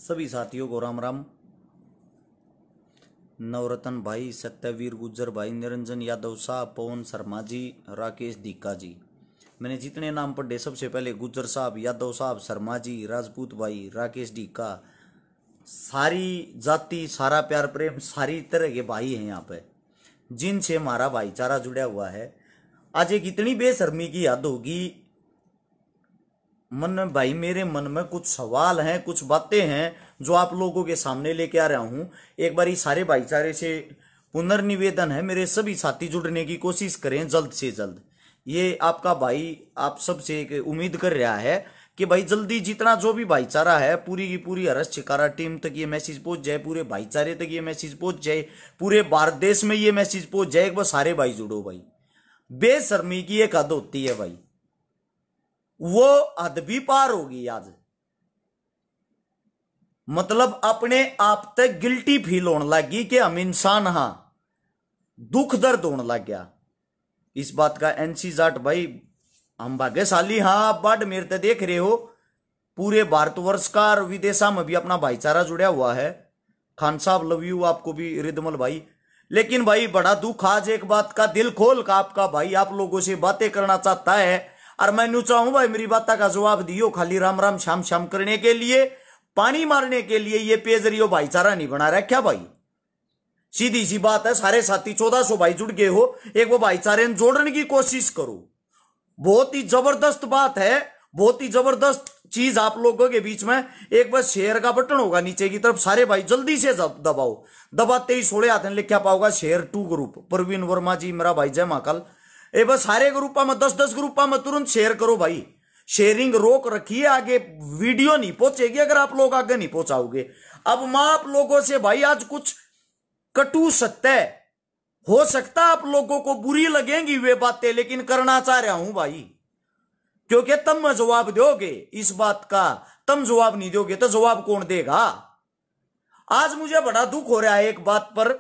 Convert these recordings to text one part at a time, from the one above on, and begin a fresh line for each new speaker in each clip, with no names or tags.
सभी साथियों को राम राम। नवरत्न भाई, सत्यवीर गुज्जर भाई, निरंजन यादव साहब, पवन शर्मा जी, राकेश दीका जी, मैंने जितने नाम पढ़े सबसे पहले गुज्जर साहब, यादव साहब, शर्मा जी, राजपूत भाई, राकेश दीका, सारी जाति, सारा प्यार प्रेम, सारी तरह के भाई हैं यहाँ पे जिनसे हमारा भाईचारा जुड़ा हुआ है। आज एक इतनी बेशर्मी की याद होगी मन में भाई, मेरे मन में कुछ सवाल हैं, कुछ बातें हैं जो आप लोगों के सामने लेके आ रहा हूं। एक बार सारे भाईचारे से पुनर्निवेदन है, मेरे सभी साथी जुड़ने की कोशिश करें जल्द से जल्द। ये आपका भाई आप सबसे एक उम्मीद कर रहा है कि भाई जल्दी जितना जो भी भाईचारा है पूरी की पूरी हरस छिकारा टीम तक ये मैसेज पहुंच जाए, पूरे भाईचारे तक ये मैसेज पहुंच जाए, पूरे भारत देश में ये मैसेज पहुंच जाए। एक बार सारे भाई जुड़ो भाई। बेशर्मी की एक हद होती है भाई, वो हद भी पार होगी आज। मतलब अपने आप तक गिल्टी फील होने लगी कि हम इंसान, हां दुख दर्द होने लग गया इस बात का। एनसी जाट भाई हम भाग्यशाली, हां आप बाड़मेर ते देख रहे हो, पूरे भारतवर्ष का और विदेशा में भी अपना भाईचारा जुड़ा हुआ है। खान साहब लव यू, आपको भी रिदमल भाई। लेकिन भाई बड़ा दुख आज एक बात का, दिल खोल का आपका भाई आप लोगों से बातें करना चाहता है और मैं न्यू चाहूं भाई मेरी बात का जवाब दियो। खाली राम राम श्याम श्याम करने के लिए, पानी मारने के लिए ये पेज रियो भाईचारा नहीं बना रहा क्या भाई? सीधी सी बात है, सारे साथी 1400 भाई जुड़ गए हो, एक वो भाईचारे जोड़ने की कोशिश करो। बहुत ही जबरदस्त बात है, बहुत ही जबरदस्त चीज आप लोगों के बीच में। एक बार शेयर का बटन होगा नीचे की तरफ, सारे भाई जल्दी से दबाओ। दबाते ही 16 हाथ लिखा पाओगा share to group. Praveen Verma ji मेरा भाई जय महाकाल। ए बस सारे ग्रुपा में 10-10 ग्रुपा में तुरंत शेयर करो भाई। शेयरिंग रोक रखिए, आगे वीडियो नहीं पहुंचेगी अगर आप लोग आगे नहीं पहुंचाओगे। अब मैं आप लोगों से भाई आज कुछ कटु सत्य हो सकता आप लोगों को बुरी लगेंगी वे बातें, लेकिन करना चाह रहा हूं भाई, क्योंकि तुम जवाब दोगे इस बात का। तुम जवाब नहीं दोगे तो जवाब कौन देगा? आज मुझे बड़ा दुख हो रहा है एक बात पर।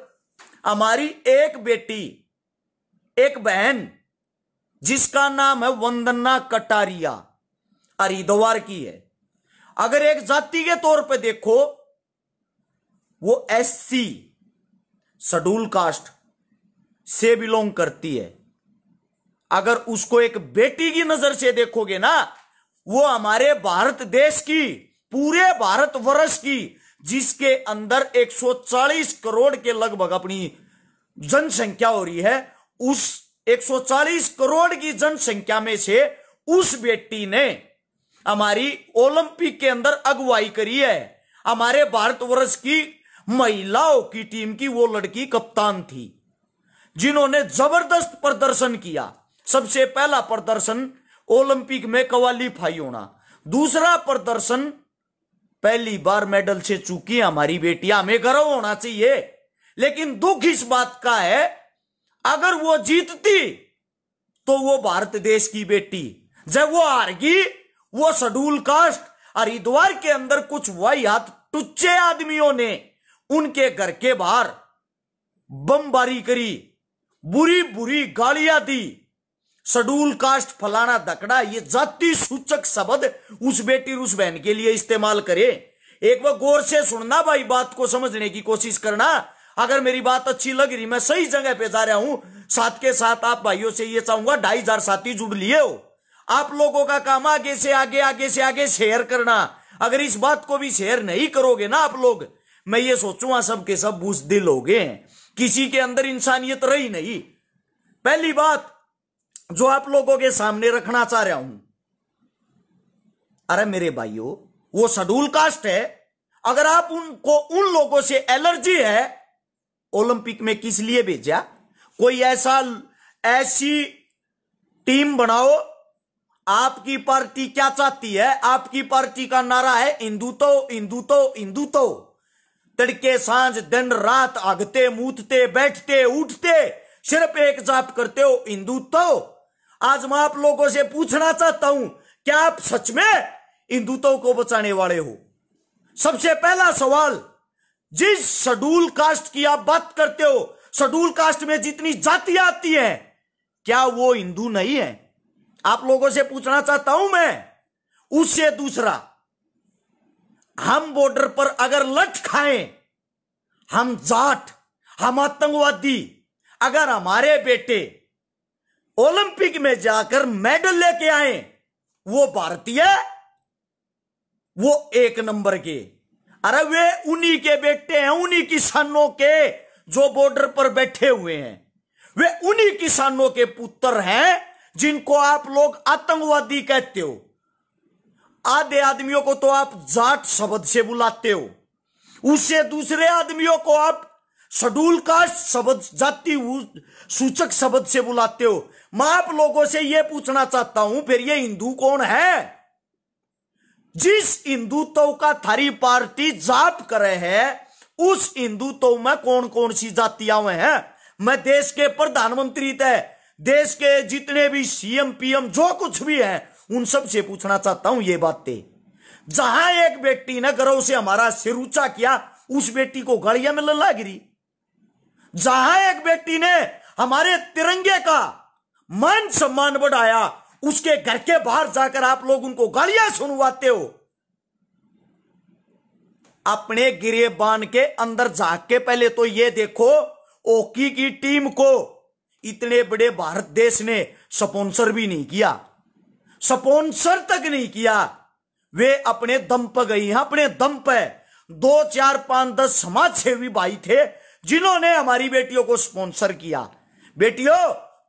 हमारी एक बेटी, एक बहन जिसका नाम है वंदना कटारिया, हरिद्वार की है। अगर एक जाति के तौर पे देखो, वो एससी शेड्यूल कास्ट से बिलोंग करती है। अगर उसको एक बेटी की नजर से देखोगे ना, वो हमारे भारत देश की, पूरे भारतवर्ष की, जिसके अंदर 140 करोड़ के लगभग अपनी जनसंख्या हो रही है, उस 140 करोड़ की जनसंख्या में से उस बेटी ने हमारी ओलंपिक के अंदर अगुवाई करी है। हमारे भारतवर्ष की महिलाओं की टीम की वो लड़की कप्तान थी, जिन्होंने जबरदस्त प्रदर्शन किया। सबसे पहला प्रदर्शन ओलंपिक में क्वालीफाई होना, दूसरा प्रदर्शन पहली बार मेडल से चूकी हमारी बेटियां। हमें गर्व होना चाहिए, लेकिन दुख इस बात का है अगर वो जीतती तो वो भारत देश की बेटी, जब वो हार गई वो शेड्यूल कास्ट हरिद्वार के अंदर कुछ वाहियात टुच्चे आदमियों ने उनके घर के बाहर बमबारी करी, बुरी बुरी गालियां दी, शेड्यूल कास्ट फलाना दकड़ा, ये जाति सूचक शब्द उस बेटी उस बहन के लिए इस्तेमाल करे। एक बार गौर से सुनना भाई, बात को समझने की कोशिश करना। अगर मेरी बात अच्छी लग रही, मैं सही जगह पे जा रहा हूं, साथ के साथ आप भाइयों से ये चाहूंगा 2500 साथी जुड़ लिए हो। आप लोगों का काम आगे से आगे, आगे से आगे शेयर करना। अगर इस बात को भी शेयर नहीं करोगे ना आप लोग, मैं ये सोचूंगा सबके सब बुज़दिल हो गए हैं, किसी के अंदर इंसानियत रही नहीं। पहली बात जो आप लोगों के सामने रखना चाह रहा हूं, अरे मेरे भाइयों, वो शेड्यूल कास्ट है। अगर आप उनको, उन लोगों से एलर्जी है, ओलंपिक में किस लिए भेजा? कोई ऐसी टीम बनाओ। आपकी पार्टी क्या चाहती है? आपकी पार्टी का नारा है हिंदुत्व, हिंदुत्व, हिंदुत्व। तड़के सांझ दिन रात आगते मूतते बैठते उठते सिर्फ एक जाप करते हो, हिंदुत्व। आज मैं आप लोगों से पूछना चाहता हूं, क्या आप सच में हिंदुत्व को बचाने वाले हो? सबसे पहला सवाल, जिस शेड्यूल कास्ट की आप बात करते हो, शेड्यूल कास्ट में जितनी जातियां आती हैं, क्या वो हिंदू नहीं है? आप लोगों से पूछना चाहता हूं मैं। उससे दूसरा, हम बॉर्डर पर अगर लठ खाएं, हम जाट, हम आतंकवादी, अगर हमारे बेटे ओलंपिक में जाकर मेडल लेके आए, वो भारतीय, वो एक नंबर के। अरे वे उन्हीं के बेटे हैं, उन्हीं किसानों के जो बॉर्डर पर बैठे हुए हैं। वे उन्हीं किसानों के पुत्र हैं जिनको आप लोग आतंकवादी कहते हो। आधे आदमियों को तो आप जाट शब्द से बुलाते हो, उससे दूसरे आदमियों को आप शेड्यूल कास्ट शब्द, जाति सूचक शब्द से बुलाते हो। मैं आप लोगों से यह पूछना चाहता हूं, फिर ये हिंदू कौन है? जिस हिंदुत्व का थारी पार्टी जाप करे है, उस हिंदुत्व में कौन कौन सी जातियां हुए हैं? मैं देश के प्रधानमंत्री तय, देश के जितने भी सीएम पीएम जो कुछ भी है, उन सब से पूछना चाहता हूं ये बातें। जहां एक बेटी ने गर्व से हमारा सिर ऊंचा किया, उस बेटी को गालियां मिलने लग रही। जहां एक बेटी ने हमारे तिरंगे का मान सम्मान बढ़ाया, उसके घर के बाहर जाकर आप लोग उनको गालियां सुनवाते हो। अपने गिरेबान के अंदर झांक के पहले तो ये देखो, हॉकी की टीम को इतने बड़े भारत देश ने स्पॉन्सर भी नहीं किया, स्पॉन्सर तक नहीं किया। वे अपने दम पर गई हैं, अपने दम पे 2, 4, 5, 10 समाज सेवी भाई थे जिन्होंने हमारी बेटियों को स्पॉन्सर किया। बेटियों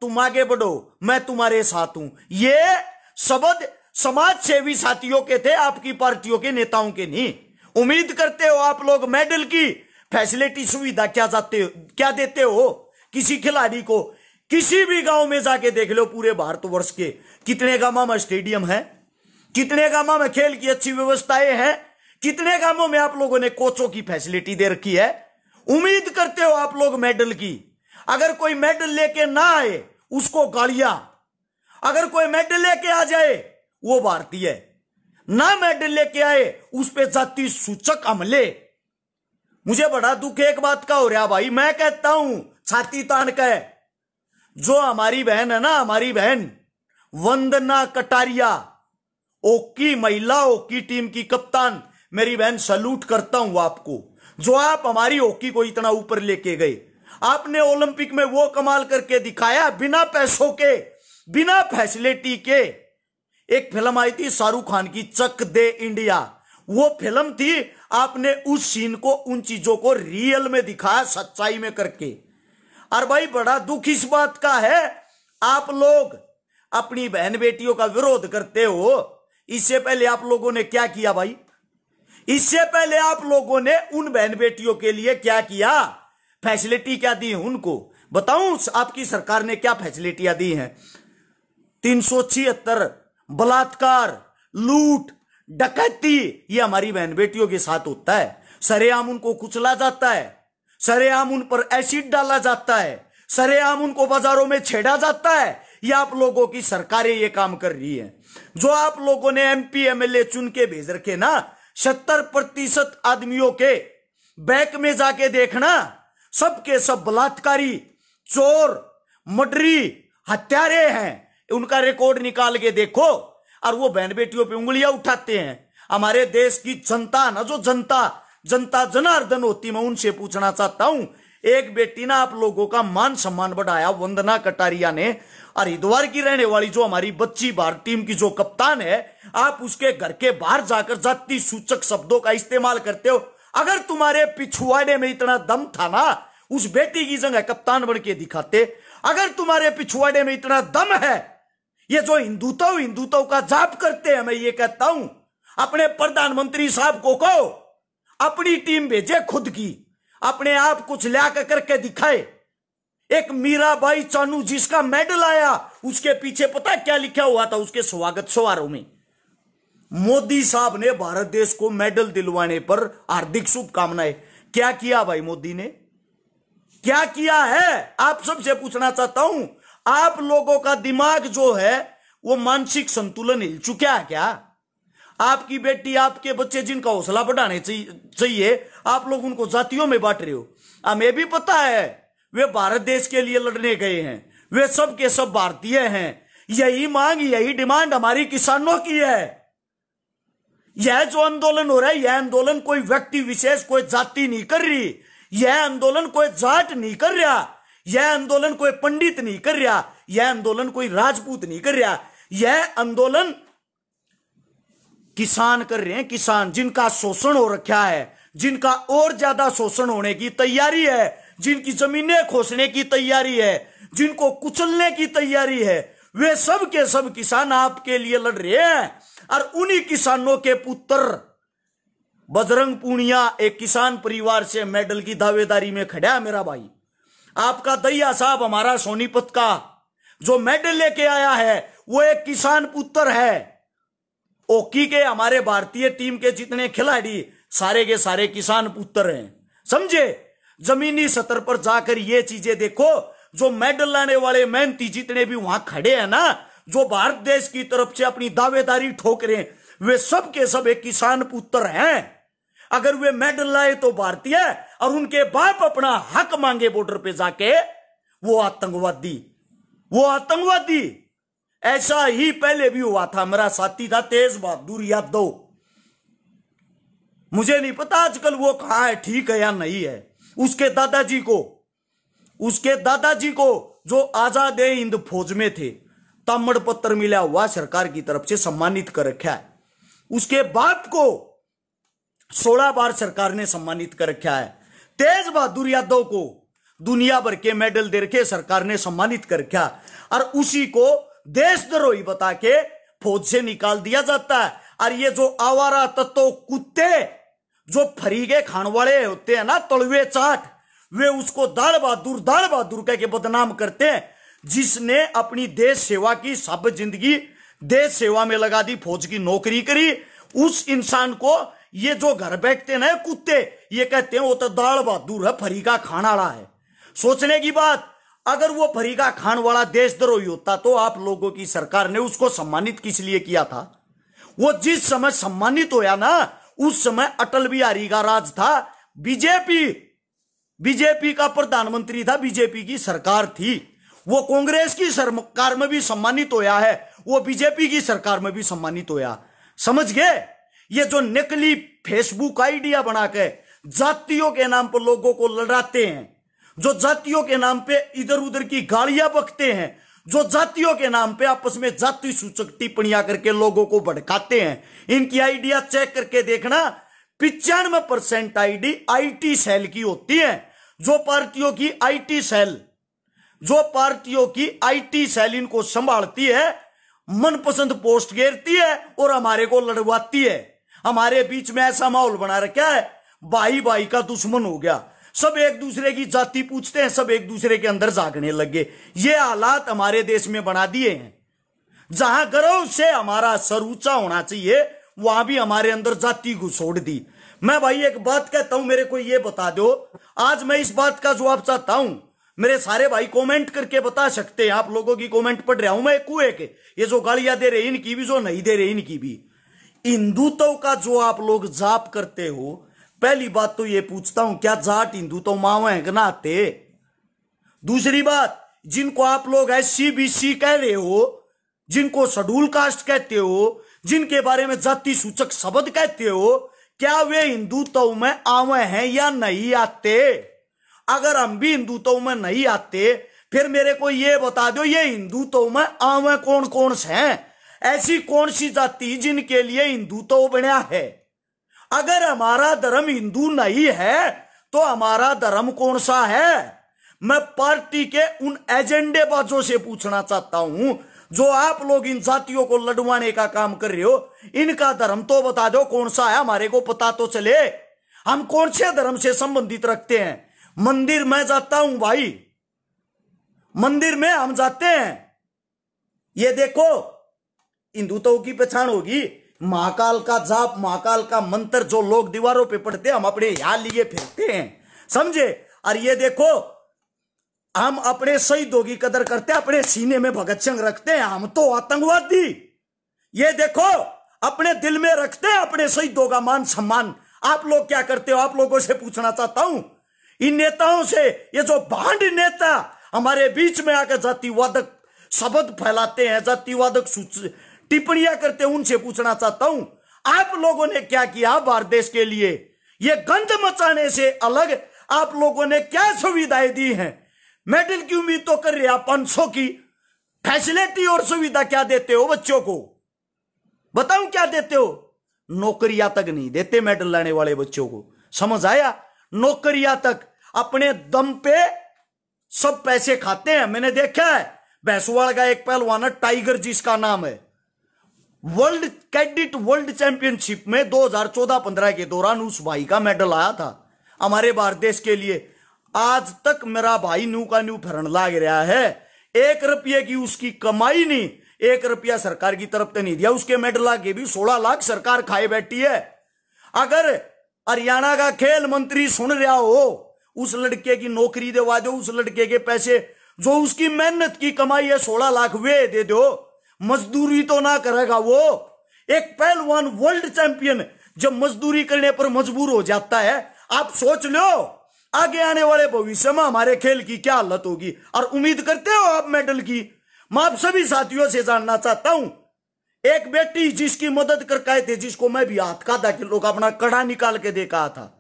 तुम आगे बढ़ो, मैं तुम्हारे साथ हूं। ये शब्द समाज सेवी साथियों के थे, आपकी पार्टियों के नेताओं के नहीं। उम्मीद करते हो आप लोग मेडल की फैसिलिटी सुविधा क्या देते हो किसी खिलाड़ी को? किसी भी गांव में जाके देख लो, पूरे भारतवर्ष के कितने गांवों में स्टेडियम है, कितने गांवों में खेल की अच्छी व्यवस्थाएं हैं, कितने गांवों में आप लोगों ने कोचों की फैसिलिटी दे रखी है। उम्मीद करते हो आप लोग मेडल की। अगर कोई मेडल लेके ना आए उसको गालियां, अगर कोई मेडल लेके आ जाए वो भारतीय, ना मेडल लेके आए उस पे जाति सूचक हमले। मुझे बड़ा दुख एक बात का हो रहा भाई, मैं कहता हूं छाती तान के, जो हमारी बहन है ना, हमारी बहन वंदना कटारिया, हॉकी महिला हॉकी टीम की कप्तान, मेरी बहन सैल्यूट करता हूं आपको, जो आप हमारी हॉकी को इतना ऊपर लेके गए। आपने ओलंपिक में वो कमाल करके दिखाया, बिना पैसों के, बिना फैसिलिटी के। एक फिल्म आई थी शाहरुख खान की, चक दे इंडिया, वो फिल्म थी, आपने उस सीन को, उन चीजों को रियल में दिखाया, सच्चाई में करके। और भाई बड़ा दुख इस बात का है, आप लोग अपनी बहन बेटियों का विरोध करते हो। इससे पहले आप लोगों ने क्या किया भाई? इससे पहले आप लोगों ने उन बहन बेटियों के लिए क्या किया? फैसिलिटी क्या दी उनको? बताऊं आपकी सरकार ने क्या फैसिलिटियां दी हैं? 376 बलात्कार, लूट, डकैती, ये हमारी बहन बेटियों के साथ होता है। सरेआम उनको कुचला जाता है, सरेआम उन पर एसिड डाला जाता है, सरेआम उनको बाजारों में छेड़ा जाता है। ये आप लोगों की सरकारें ये काम कर रही है। जो आप लोगों ने एमपी एमएलए चुन के भेज रखे ना, 70% आदमियों के बैक में जाके देखना, सबके सब बलात्कारी, चोर, मर्डरी, हत्यारे हैं। उनका रिकॉर्ड निकाल के देखो, और वो बहन बेटियों पे उंगलियां उठाते हैं। हमारे देश की जनता ना, जो जनता जनार्दन होती, मैं उनसे पूछना चाहता हूं, एक बेटी ना आप लोगों का मान सम्मान बढ़ाया, वंदना कटारिया ने। हरिद्वार की रहने वाली जो हमारी बच्ची भारत टीम की जो कप्तान है, आप उसके घर के बाहर जाकर जाति सूचक शब्दों का इस्तेमाल करते हो। अगर तुम्हारे पिछवाड़े में इतना दम था ना, उस बेटी की जगह कप्तान बन के दिखाते। अगर तुम्हारे पिछवाड़े में इतना दम है, ये जो हिंदुत्व का जाप करते हैं, मैं ये कहता हूं अपने प्रधानमंत्री साहब को कहो अपनी टीम भेजे खुद की, अपने आप कुछ ला करके दिखाए। एक मीराबाई चानू जिसका मेडल आया, उसके पीछे पता क्या लिखा हुआ था? उसके स्वागत समारोह में मोदी साहब ने भारत देश को मेडल दिलवाने पर हार्दिक शुभकामनाएं। क्या किया भाई मोदी ने? क्या किया है? आप सबसे पूछना चाहता हूं, आप लोगों का दिमाग जो है वो मानसिक संतुलन हिल चुका है क्या? आपकी बेटी, आपके बच्चे जिनका हौसला बढ़ाने चाहिए, आप लोग उनको जातियों में बांट रहे हो। हमें भी पता है वे भारत देश के लिए लड़ने गए हैं, वे सब के सब भारतीय हैं। यही मांग, यही डिमांड हमारी किसानों की है। यह जो आंदोलन हो रहा है, यह आंदोलन कोई व्यक्ति विशेष, कोई जाति नहीं कर रही, यह आंदोलन कोई जाट नहीं कर रहा, यह आंदोलन कोई पंडित नहीं कर रहा, यह आंदोलन कोई राजपूत नहीं कर रहा, यह आंदोलन किसान कर रहे हैं। किसान जिनका शोषण हो रखा है, जिनका और ज्यादा शोषण होने की तैयारी है, जिनकी जमीनें खोसने की तैयारी है, जिनको कुचलने की तैयारी है, वे सब के सब किसान आपके लिए लड़ रहे हैं। और उन्हीं किसानों के पुत्र बजरंग पूनिया एक किसान परिवार से मेडल की दावेदारी में खड़ा है। मेरा भाई आपका दैया साहब, हमारा सोनीपत का जो मेडल लेके आया है वो एक किसान पुत्र है। हॉकी के हमारे भारतीय टीम के जितने खिलाड़ी सारे के सारे किसान पुत्र हैं, समझे। जमीनी स्तर पर जाकर ये चीजें देखो, जो मेडल लाने वाले मेहनती जितने भी वहां खड़े हैं ना, जो भारत देश की तरफ से अपनी दावेदारी ठोक रहे हैं, वे सब के सब एक किसान पुत्र हैं। अगर वे मेडल लाए तो भारतीय, और उनके बाप अपना हक मांगे बॉर्डर पे जाके, वो आतंकवादी, वो आतंकवादी। ऐसा ही पहले भी हुआ था। मेरा साथी था तेज बहादुर यादव, मुझे नहीं पता आजकल वो कहां है, ठीक है या नहीं है। उसके दादाजी को जो आजाद हिंद फौज में थे, ताम्र पत्र मिला हुआ सरकार की तरफ से, सम्मानित कर रखा है। उसके बाप को 16 बार सरकार ने सम्मानित कर रखा है। तेज बहादुर यादव को दुनिया भर के मेडल दे रखे सरकार ने सम्मानित कर रखा, और उसी को देशद्रोही बता के फौज से निकाल दिया जाता है। और ये जो आवारा तत्व कुत्ते, जो फरीगे खान वाले होते हैं ना, तलवे चाट, वे उसको दाल बहादुर कह के बदनाम करते हैं। जिसने अपनी देश सेवा की, सब जिंदगी देश सेवा में लगा दी, फौज की नौकरी करी, उस इंसान को ये जो घर बैठते ना कुत्ते, ये कहते हैं वो तो दाल बहादुर है, फरीका खान वाला है। सोचने की बात, अगर वो फरीका खान वाला देशद्रोही होता तो आप लोगों की सरकार ने उसको सम्मानित किस लिए किया था? वो जिस समय सम्मानित होया ना, उस समय अटल बिहारी का राज था, बीजेपी का प्रधानमंत्री था, बीजेपी की सरकार थी। वो कांग्रेस की सरकार में भी सम्मानित होया है, वो बीजेपी की सरकार में भी सम्मानित होया। समझ गए? ये जो नकली फेसबुक आइडिया बना के जातियों के नाम पर लोगों को लड़ाते हैं, जो जातियों के नाम पे इधर उधर की गालियां बकते हैं, जो जातियों के नाम पे आपस में जाति सूचक टिप्पणियां करके लोगों को भड़काते हैं, इनकी आइडिया चेक करके देखना। 95% आईटी सेल की होती है। जो पार्टियों की आईटी सेल इनको संभालती है, मनपसंद पोस्ट घेरती है और हमारे को लड़वाती है। हमारे बीच में ऐसा माहौल बना रखा है, भाई भाई का दुश्मन हो गया, सब एक दूसरे की जाति पूछते हैं, सब एक दूसरे के अंदर झांकने लगे। ये हालात हमारे देश में बना दिए हैं। जहां गर्व से हमारा सर ऊंचा होना चाहिए, वहां भी हमारे अंदर जाति घुसोड़ दी। मैं भाई एक बात कहता हूं, मेरे को ये बता दो, आज मैं इस बात का जवाब चाहता हूं। मेरे सारे भाई कमेंट करके बता सकते हैं, आप लोगों की कमेंट पढ़ रहा हूं मैं कुएं के। ये जो गालियां दे रहे इनकी भी, जो नहीं दे रहे इनकी भी। हिंदुत्व का जो आप लोग जाप करते हो, पहली बात तो ये पूछता हूं, क्या जाट हिंदुत्व मावा है ना आते? दूसरी बात, जिनको आप लोग SC/BC कह रहे हो, जिनको शेड्यूल कास्ट कहते हो, जिनके बारे में जाति सूचक शब्द कहते हो, क्या वे हिंदुत्व में आवे हैं या नहीं आते? अगर हम भी हिंदुत्व में नहीं आते, फिर मेरे को ये बता दो, ये हिंदुत्व में आवे कौन कौन से हैं? ऐसी कौन सी जाति जिनके लिए हिंदुत्व बना है? अगर हमारा धर्म हिंदू नहीं है तो हमारा धर्म कौन सा है? मैं पार्टी के उन एजेंडेबाजों से पूछना चाहता हूं, जो आप लोग इन जातियों को लड़वाने का काम कर रहे हो, इनका धर्म तो बता दो कौन सा है, हमारे को पता तो चले। हम कौन से धर्म से संबंधित रखते हैं? मंदिर में जाता हूं भाई, मंदिर में हम जाते हैं। ये देखो, हिंदुत्व की पहचान होगी महाकाल का जाप, महाकाल का मंत्र जो लोग दीवारों पे पढ़ते हैं, हम अपने यहां लिए फिरते हैं, समझे? और ये देखो, हम अपने शहीदों की कदर करते हैं, अपने सीने में भगत सिंह रखते हैं, हम तो आतंकवादी। ये देखो, अपने दिल में रखते हैं अपने शहीदों का मान सम्मान। आप लोग क्या करते हो? आप लोगों से पूछना चाहता हूं, इन नेताओं से, ये जो भांड नेता हमारे बीच में आकर जातिवादक शब्द फैलाते हैं, जातिवादक टिप्पणियां करते हैं, उनसे पूछना चाहता हूं, आप लोगों ने क्या किया भारत देश के लिए? ये गंद मचाने से अलग आप लोगों ने क्या सुविधाएं दी हैं? मेडल की उम्मीद तो कर रहे आप 500 की फैसिलिटी और सुविधा क्या देते हो बच्चों को? बताऊं क्या देते हो? नौकरियां तक नहीं देते मेडल लाने वाले बच्चों को। समझ आया? नौकरियां तक अपने दम पे सब पैसे खाते हैं। मैंने देखा है भैंसवाड़ का एक पहलवान है टाइगर जिसका नाम है, वर्ल्ड कैडेट वर्ल्ड चैंपियनशिप में 2014-15 के दौरान उस भाई का मेडल आया था हमारे भारत देश के लिए। आज तक मेरा भाई न्यू का न्यू फिरन लाग रहा है। 1 रुपये की उसकी कमाई नहीं, 1 रुपया सरकार की तरफ से नहीं दिया। उसके मेडल आगे भी 16 लाख सरकार खाए बैठी है। अगर हरियाणा का खेल मंत्री सुन रहा हो, उस लड़के की नौकरी दिलवा दो, उस लड़के के पैसे जो उसकी मेहनत की कमाई है 16 लाख वे दे दो। मजदूरी तो ना करेगा वो। एक पहलवान वर्ल्ड चैंपियन जब मजदूरी करने पर मजबूर हो जाता है, आप सोच लो आगे आने वाले भविष्य में हमारे खेल की क्या हालत होगी। और उम्मीद करते हो आप मेडल की? मैं आप सभी साथियों से जानना चाहता हूं, एक बेटी जिसकी मदद कर आए थे, जिसको मैं भी हाथ का 10 किलो का अपना कड़ा निकाल के देखा था।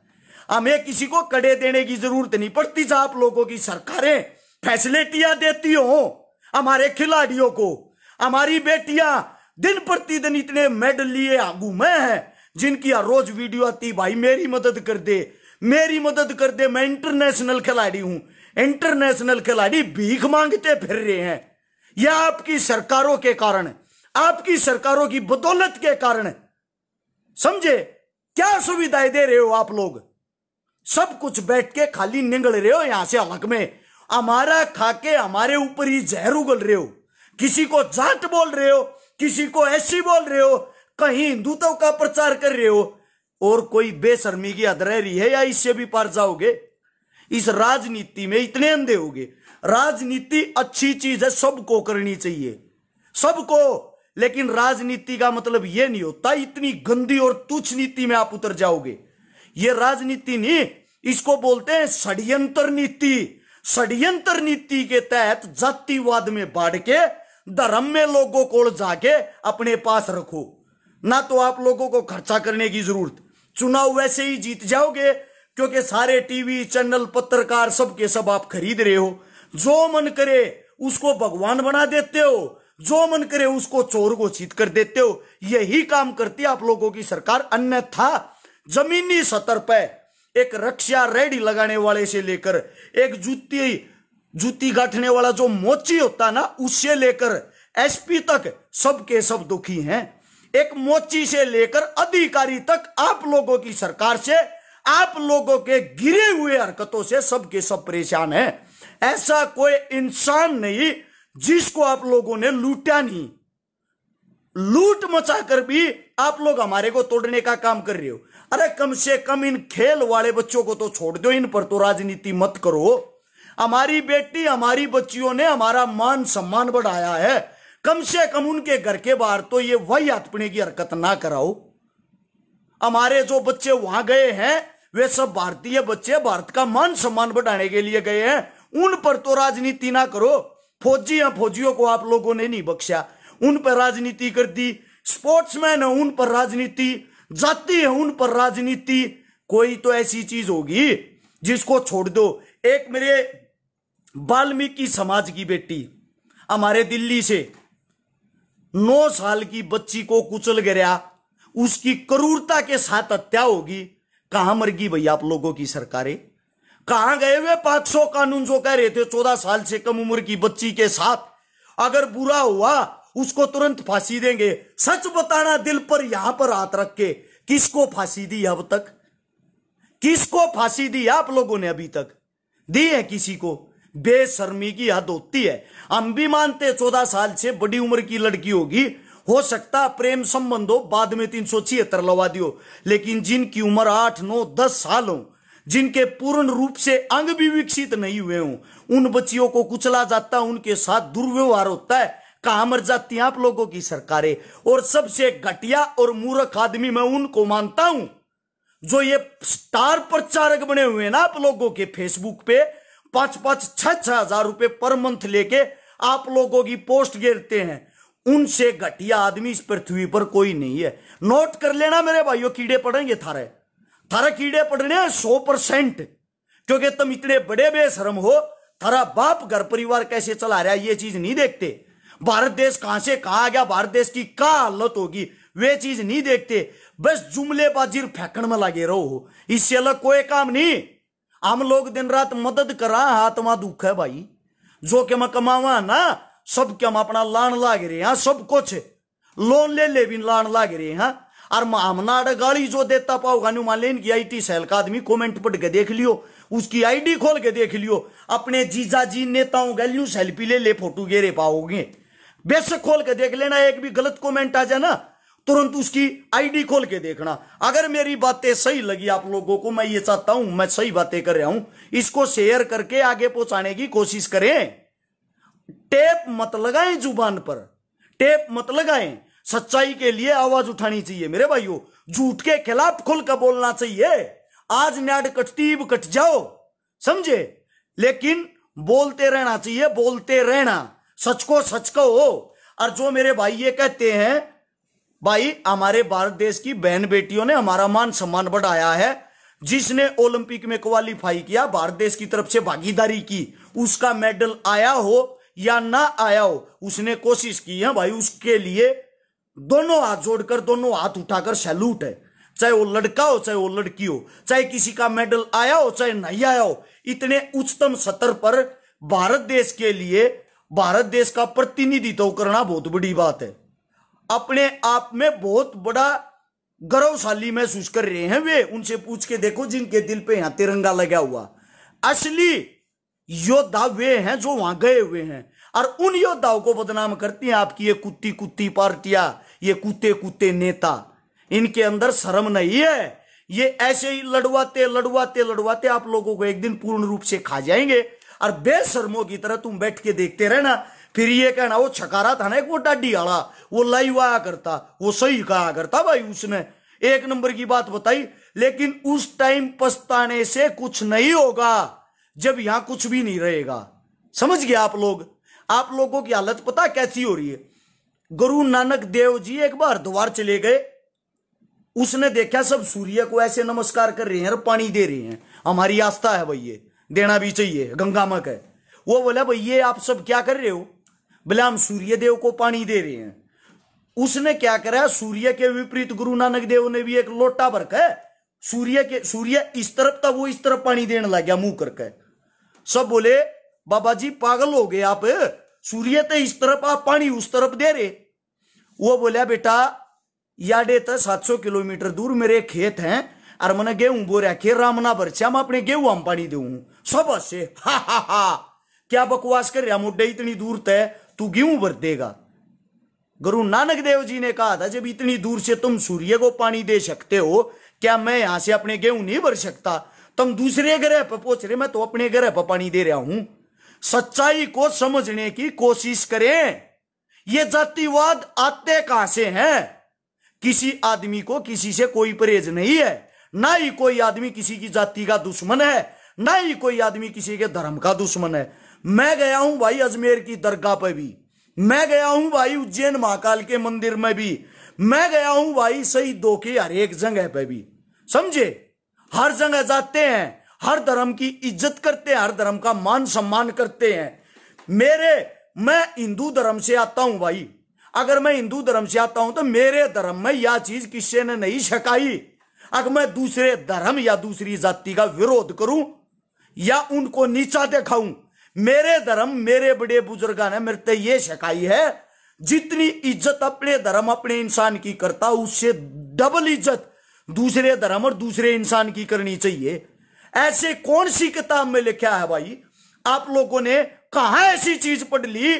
हमें किसी को कड़े देने की जरूरत नहीं पड़ती। जहां आप लोगों की सरकारें फैसिलिटियां देती हो हमारे खिलाड़ियों को, हमारी बेटियां दिन प्रतिदिन इतने मेडल लिए घूमे हैं, जिनकी हर रोज वीडियो आती, भाई मेरी मदद कर दे, मेरी मदद कर दे, मैं इंटरनेशनल खिलाड़ी हूं। इंटरनेशनल खिलाड़ी भीख मांगते फिर रहे हैं। यह आपकी सरकारों के कारण, आपकी सरकारों की बदौलत के कारण। समझे? क्या सुविधाएं दे रहे हो आप लोग? सब कुछ बैठ के खाली निगल रहे हो यहां से हलक में। हमारा खाके हमारे ऊपर ही जहर उगल रहे हो। किसी को जाट बोल रहे हो, किसी को ऐसी बोल रहे हो, कहीं हिंदुत्व का प्रचार कर रहे हो। और कोई बेशर्मी की हद रह रही है या इससे भी पार जाओगे? इस राजनीति में इतने अंधे होगे। राजनीति अच्छी चीज है, सबको करनी चाहिए, सबको। लेकिन राजनीति का मतलब यह नहीं होता इतनी गंदी और तुच्छ नीति में आप उतर जाओगे। यह राजनीति नहीं, इसको बोलते हैं षड्यंत्र नीति। षड्यंत्र नीति के तहत जातिवाद में बांट के धर्म में लोगों को जाके अपने पास रखो। ना तो आप लोगों को खर्चा करने की जरूरत, चुनाव वैसे ही जीत जाओगे क्योंकि सारे टीवी चैनल पत्रकार सबके सब आप खरीद रहे हो। जो मन करे उसको भगवान बना देते हो, जो मन करे उसको चोर घोषित कर देते हो। यही काम करती है आप लोगों की सरकार। अन्यथा जमीनी स्तर पर एक रक्षा रेडी लगाने वाले से लेकर एक जूती गांठने वाला जो मोची होता ना, उससे लेकर एसपी तक सबके सब दुखी हैं। एक मोची से लेकर अधिकारी तक आप लोगों की सरकार से, आप लोगों के गिरे हुए हरकतों से सबके सब परेशान हैं। ऐसा कोई इंसान नहीं जिसको आप लोगों ने लूटा नहीं। लूट मचाकर भी आप लोग हमारे को तोड़ने का काम कर रहे हो। अरे कम से कम इन खेल वाले बच्चों को तो छोड़ दो, इन पर तो राजनीति मत करो। हमारी बेटी, हमारी बच्चियों ने हमारा मान सम्मान बढ़ाया है। कम से कम उनके घर के बाहर तो ये वही हथपने की हरकत ना कराओ। हमारे जो बच्चे वहां गए हैं वे सब भारतीय बच्चे, भारत का मान सम्मान बढ़ाने के लिए गए हैं। उन पर तो राजनीति ना करो। फौजी या फौजियों को आप लोगों ने नहीं बख्शा, उन पर राजनीति कर दी। स्पोर्ट्समैन है उन पर राजनीति, जाति है उन पर राजनीति। कोई तो ऐसी चीज होगी जिसको छोड़ दो। एक मेरे वाल्मीकि समाज की बेटी हमारे दिल्ली से 9 साल की बच्ची को कुचल गिरा, उसकी क्रूरता के साथ हत्या होगी। कहां मर गई भैया आप लोगों की सरकारें? कहां गए वे 500 कानून जो कह रहे थे 14 साल से कम उम्र की बच्ची के साथ अगर बुरा हुआ उसको तुरंत फांसी देंगे? सच बताना दिल पर यहां पर हाथ रख के, किसको फांसी दी अब तक? किसको फांसी दी आप लोगों ने अभी तक? दी है किसी को? बेशर्मी की हद होती है। हम भी मानते 14 साल से बड़ी उम्र की लड़की होगी, हो सकता प्रेम संबंध हो, बाद में 376 लगा दियो। लेकिन जिनकी उम्र 8, 9, 10 साल हो, जिनके पूर्ण रूप से अंग भी विकसित नहीं हुए हों, उन बच्चियों को कुचला जाता, उनके साथ दुर्व्यवहार होता है। कहां मर जाती हैं आप लोगों की सरकारें? और सबसे घटिया और मूर्ख आदमी मैं उनको मानता हूं जो ये स्टार प्रचारक बने हुए हैं ना आप लोगों के फेसबुक पे, 5-5, 6-6 हजार रुपए पर मंथ लेके आप लोगों की पोस्ट गिरते हैं। उनसे घटिया आदमी इस पृथ्वी पर कोई नहीं है। नोट कर लेना मेरे भाइयों, कीड़े पड़ेंगे थारे, थारे कीड़े पड़ने 100%, क्योंकि तुम इतने बड़े बेशरम हो। थारा बाप घर परिवार कैसे चला रहा है ये चीज नहीं देखते। भारत देश कहां से कहां आ गया, भारत देश की क्या हालत होगी वे चीज नहीं देखते। बस जुमलेबाजी फेंकण में लगे रहो, इससे अलग कोई काम नहीं। हम लोग दिन रात मदद करा, हाथ में दुख है भाई। जो कि मैं कमावा ना सब के हम अपना लान लाग रहे हैं, सब कुछ लोन ले भी लान लाग रहे हैं। और हमना गाली जो देता पाओगा नु मान लेन की IT सेल का आदमी कमेंट पढ़ के देख लियो, उसकी ID खोल के देख लियो, अपने जीजा जी नेताओं गैल्यू सेल्फी ले फोटो गेरे पाओगे। बेशक खोल के देख लेना, एक भी गलत कमेंट आ जाए ना तुरंत उसकी ID खोल के देखना। अगर मेरी बातें सही लगी आप लोगों को, मैं ये चाहता हूं, मैं सही बातें कर रहा हूं, इसको शेयर करके आगे पहुंचाने की कोशिश करें। टेप मत लगाएं जुबान पर, टेप मत लगाएं। सच्चाई के लिए आवाज उठानी चाहिए मेरे भाइयों, झूठ के खिलाफ खुलकर बोलना चाहिए। आज नाड़ कटती कट जाओ, समझे, लेकिन बोलते रहना चाहिए, बोलते रहना, सच को सच कहो। और जो मेरे भाई ये कहते हैं भाई हमारे भारत देश की बहन बेटियों ने हमारा मान सम्मान बढ़ाया है, जिसने ओलंपिक में क्वालिफाई किया, भारत देश की तरफ से भागीदारी की, उसका मेडल आया हो या ना आया हो, उसने कोशिश की है भाई, उसके लिए दोनों हाथ जोड़कर, दोनों हाथ उठाकर सैल्यूट है। चाहे वो लड़का हो चाहे वो लड़की हो, चाहे किसी का मेडल आया हो चाहे नहीं आया हो, इतने उच्चतम स्तर पर भारत देश के लिए भारत देश का प्रतिनिधित्व करना बहुत बड़ी बात है। अपने आप में बहुत बड़ा गौरवशाली महसूस कर रहे हैं वे। उनसे पूछ के देखो जिनके दिल पे यहां तिरंगा लगा हुआ, असली योद्धा वे हैं जो वहां गए हुए हैं। और उन योद्धाओं को बदनाम करती हैं आपकी ये कुत्ती कुत्ती पार्टियां, ये कुत्ते कुत्ते नेता। इनके अंदर शर्म नहीं है। ये ऐसे ही लड़वाते लड़वाते लड़वाते आप लोगों को एक दिन पूर्ण रूप से खा जाएंगे। और बेशर्मों की तरह तुम बैठ के देखते रहना, फिर ये कहना वो छकारा था ना एक वो डाडी आला, वो लाइव आया करता, वो सही कहा करता भाई, उसने एक नंबर की बात बताई। लेकिन उस टाइम पछताने से कुछ नहीं होगा जब यहां कुछ भी नहीं रहेगा। समझ गए आप लोग? आप लोगों की हालत पता कैसी हो रही है। गुरु नानक देव जी एक बार द्वार चले गए, उसने देखा सब सूर्य को ऐसे नमस्कार कर रहे हैं और पानी दे रहे हैं। हमारी आस्था है भाई, ये देना भी चाहिए, गंगा मां है। वो बोला भाई ये आप सब क्या कर रहे हो? बोले हम सूर्य देव को पानी दे रहे हैं। उसने क्या करा, सूर्य के विपरीत गुरु नानक देव ने भी एक लोटा भर के सूर्य इस तरफ था, वो इस तरफ पानी देने लग गया मुंह करके। सब बोले बाबा जी पागल हो गए आप, सूर्य तो इस तरफ आप पानी उस तरफ दे रहे। वो बोला बेटा याडे तो 700 किलोमीटर दूर मेरे खेत हैं और मैंने गेहूं बो रखे, रामना भरचा मैं अपने गेहूं हम पानी दू सब हंसे, हा हा हा क्या बकवास कर रहा मुड्डे, इतनी दूर तय तू गेहूं भर देगा। गुरु नानक देव जी ने कहा था जब इतनी दूर से तुम सूर्य को पानी दे सकते हो, क्या मैं यहां से अपने गेहूं नहीं भर सकता? तुम दूसरे ग्रह पर पहुंच रहे, मैं तो अपने ग्रह पर पानी दे रहा हूं। सच्चाई को समझने की कोशिश करें। ये जातिवाद आते कहां से हैं? किसी आदमी को किसी से कोई परहेज नहीं है, ना ही कोई आदमी किसी की जाति का दुश्मन है, ना ही कोई आदमी किसी के धर्म का दुश्मन है। मैं गया हूं भाई अजमेर की दरगाह पर भी, मैं गया हूं भाई उज्जैन महाकाल के मंदिर में भी, मैं गया हूं भाई शहीदों की हर एक जगह पे भी, समझे। हर जगह जाते हैं, हर धर्म की इज्जत करते हैं, हर धर्म का मान सम्मान करते हैं। मैं हिंदू धर्म से आता हूं भाई, अगर मैं हिंदू धर्म से आता हूं तो मेरे धर्म में यह चीज किसी ने नहीं सिखाई। अगर मैं दूसरे धर्म या दूसरी जाति का विरोध करूं या उनको नीचा दिखाऊं, मेरे धर्म मेरे बड़े बुजुर्गों ने मेरे से ये सिखाई है, जितनी इज्जत अपने धर्म अपने इंसान की करता उससे डबल इज्जत दूसरे धर्म और दूसरे इंसान की करनी चाहिए। ऐसे कौन सी किताब में लिखा है भाई? आप लोगों ने कहां ऐसी चीज पढ़ ली?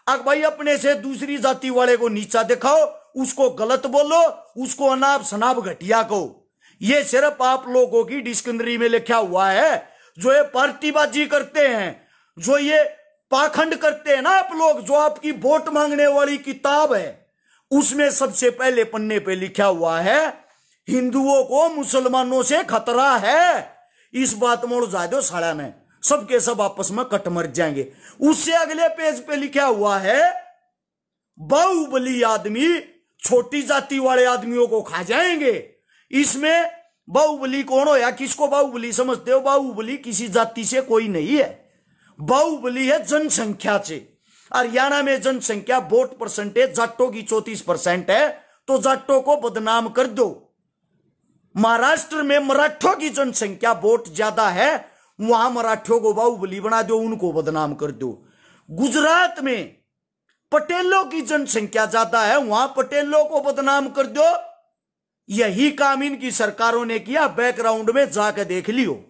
अगर भाई अपने से दूसरी जाति वाले को नीचा दिखाओ, उसको गलत बोलो, उसको अनाप शनाप घटिया कहो। ये सिर्फ आप लोगों की डिक्शनरी में लिखा हुआ है। जो ये पार्टीबाजी करते हैं, जो ये पाखंड करते हैं ना आप लोग, जो आपकी वोट मांगने वाली किताब है उसमें सबसे पहले पन्ने पे लिखा हुआ है हिंदुओं को मुसलमानों से खतरा है। इस बात मोड़ जा दो साड़ा में, सबके सब आपस में कट मर जाएंगे। उससे अगले पेज पे लिखा हुआ है बाहुबली आदमी छोटी जाति वाले आदमियों को खा जाएंगे। इसमें बाहुबली कौन हो या किसको बाहुबली समझते हो? बाहुबली किसी जाति से कोई नहीं है, बाहुबली है जनसंख्या से। हरियाणा में जनसंख्या वोट परसेंटेज जाटों की 34% है, तो जाटों को बदनाम कर दो। महाराष्ट्र में मराठों की जनसंख्या वोट ज्यादा है, वहां मराठों को बाहुबली बना दो, उनको बदनाम कर दो। गुजरात में पटेलों की जनसंख्या ज्यादा है, वहां पटेलों को बदनाम कर दो। यही काम इनकी सरकारों ने किया, बैकग्राउंड में जाकर देख लियो।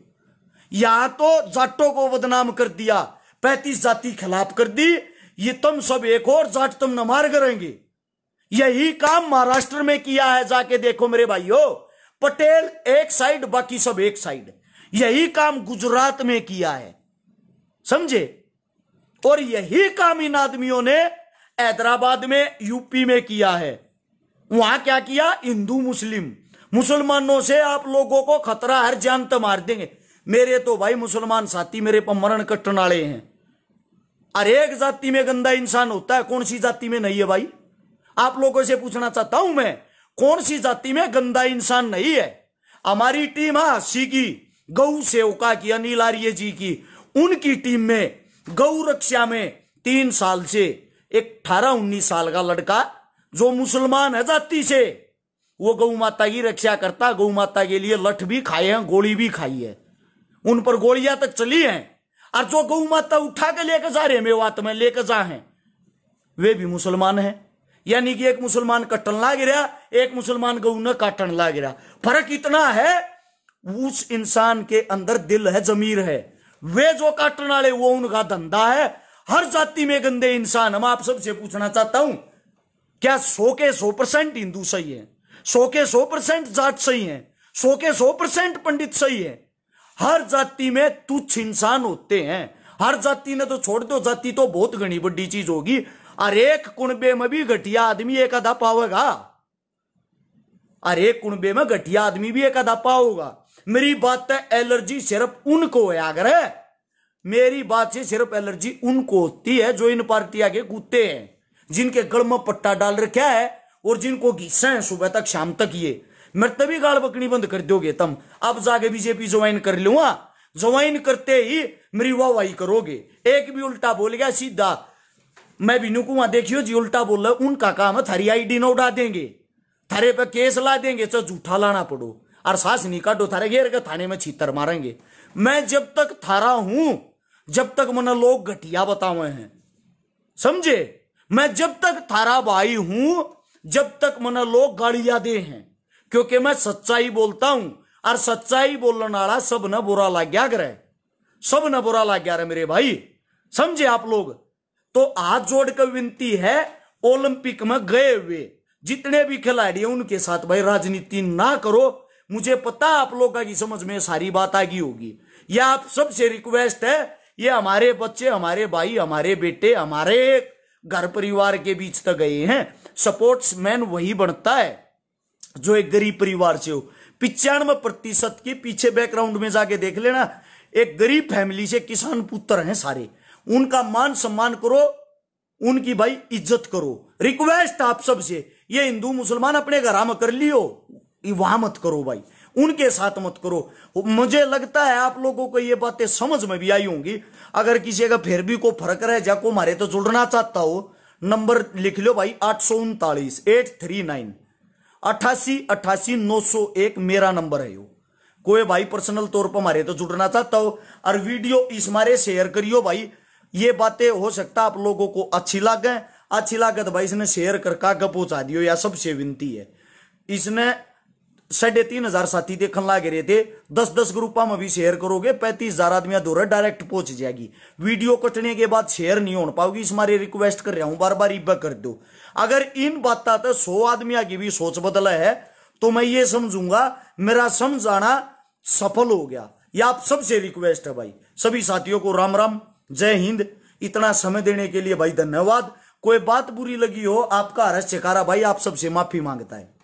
यहां तो जाटों को बदनाम कर दिया, 35 जाति खिलाफ कर दी, ये तुम सब एक और जाट तुम न मार करेंगे। यही काम महाराष्ट्र में किया है, जाके देखो मेरे भाइयों, पटेल एक साइड बाकी सब एक साइड। यही काम गुजरात में किया है, समझे? और यही काम इन आदमियों ने हैदराबाद में, यूपी में किया है। वहां क्या किया? हिंदू मुस्लिम, मुसलमानों से आप लोगों को खतरा, हर जान तो मार देंगे। मेरे तो भाई मुसलमान साथी मेरे पर मरण कट्टन वाले हैं। हर एक जाति में गंदा इंसान होता है, कौन सी जाति में नहीं है भाई? आप लोगों से पूछना चाहता हूं मैं, कौन सी जाति में गंदा इंसान नहीं है? हमारी टीम हासी की, गौ सेवका की, अनिल आर्य जी की, उनकी टीम में गौ रक्षा में 3 साल से एक 18-19 साल का लड़का जो मुसलमान है जाति से, वो गौ माता की रक्षा करता। गौ माता के लिए लठ भी खाए हैं, गोली भी खाई है, उन पर गोलियां तक चली हैं। और जो गौ माता उठा के लेकर जा रहे मेवात में लेकर जा हैं, वे भी मुसलमान हैं। यानी कि एक मुसलमान कट्टन ला गिरा, एक मुसलमान गौ न काटन ला गिरा। फर्क इतना है, उस इंसान के अंदर दिल है, जमीर है। वे जो काटने वाले वो उनका धंधा है। हर जाति में गंदे इंसान। हम आप सबसे पूछना चाहता हूं, क्या 100 के 100% हिंदू सही है? 100 के 100% जाट सही है? 100 के 100% पंडित सही है? हर जाति में तुच्छ इंसान होते हैं। हर जाति ने तो छोड़ दो, जाति तो बहुत घनी बड़ी चीज होगी। और एक कुणबे में भी घटिया आदमी एक आधा पावेगा। और एक कुणबे में घटिया आदमी भी एक आधा पाओगा। मेरी बात है, एलर्जी सिर्फ उनको है। अगर है मेरी बात से, सिर्फ एलर्जी उनको होती है जो इन पार्टियां के कुत्ते हैं, जिनके गल में पट्टा डाल रखा है और जिनको घिसा है सुबह तक शाम तक। ये मैं तभी गाल बकनी बंद कर दोगे तुम। अब जाके बीजेपी ज्वाइन कर लूंगा, ज्वाइन करते ही मेरी वाहवाही करोगे। एक भी उल्टा बोल गया सीधा मैं भी नुकूंगा, देखियो जी उल्टा बोल रहा है, उनका काम है थारी आईडी न उड़ा देंगे, थारे पे केस ला देंगे, चाहे झूठा लाना पड़ो। और सांस नहीं काटो, थारे घेर के थाने में छीतर मारेंगे। मैं जब तक थारा हूं, जब तक मन लोग घटिया बतावे हैं, समझे? मैं जब तक थारा भाई हूं, जब तक मन लोग गालियां दे हैं, क्योंकि मैं सच्चाई बोलता हूं। और सच्चाई बोलने वाला सब न बुरा लग गया करे, सब न बुरा लग गया रे मेरे भाई, समझे आप लोग? तो हाथ जोड़कर विनती है, ओलंपिक में गए हुए जितने भी खिलाड़ी हैं उनके साथ भाई राजनीति ना करो। मुझे पता आप लोगों की समझ में सारी बात आ गई होगी। यह आप सबसे रिक्वेस्ट है, ये हमारे बच्चे, हमारे भाई, हमारे बेटे, हमारे घर परिवार के बीच तक गए हैं। सपोर्ट्समैन वही बनता है जो एक गरीब परिवार से हो। 95% के पीछे बैकग्राउंड में जाके देख लेना, एक गरीब फैमिली से किसान पुत्र हैं सारे। उनका मान सम्मान करो, उनकी भाई इज्जत करो। रिक्वेस्ट आप सबसे, ये हिंदू मुसलमान अपने घर में कर लियो, वहां मत करो भाई, उनके साथ मत करो। मुझे लगता है आप लोगों को ये बातें समझ में भी आई होंगी। अगर किसी का फिर भी को फर्क रह जा, को मारे तो जुड़ना चाहता हो, नंबर लिख लो भाई 839 839 88 88 901 मेरा नंबर है। कोई भाई पर्सनल तौर पर मारे तो जुड़ना चाहता हो, और वीडियो इस मारे शेयर करियो भाई। ये बातें हो सकता आप लोगों को अच्छी लगे, अच्छी लगे तो भाई इसने शेयर करके आगे पहुंचा दियो, या सबसे विनती है। इसने 3,500 साथी देखने लगे रहे थे, 10-10 ग्रुपा में भी शेयर करोगे 35,000 आदमी दूर डायरेक्ट पहुंच जाएगी। वीडियो कटने के बाद शेयर नहीं हो पाओगी, इस मारे रिक्वेस्ट कर रहा हूं बार बार, इब्बा कर दो। अगर इन बातों तो 100 आदमी की भी सोच बदला है तो मैं ये समझूंगा मेरा समझाना सफल हो गया। ये आप सबसे रिक्वेस्ट है भाई। सभी साथियों को राम राम, जय हिंद। इतना समय देने के लिए भाई धन्यवाद। कोई बात बुरी लगी हो, आपका हर्ष चकारा भाई आप सबसे माफी मांगता है।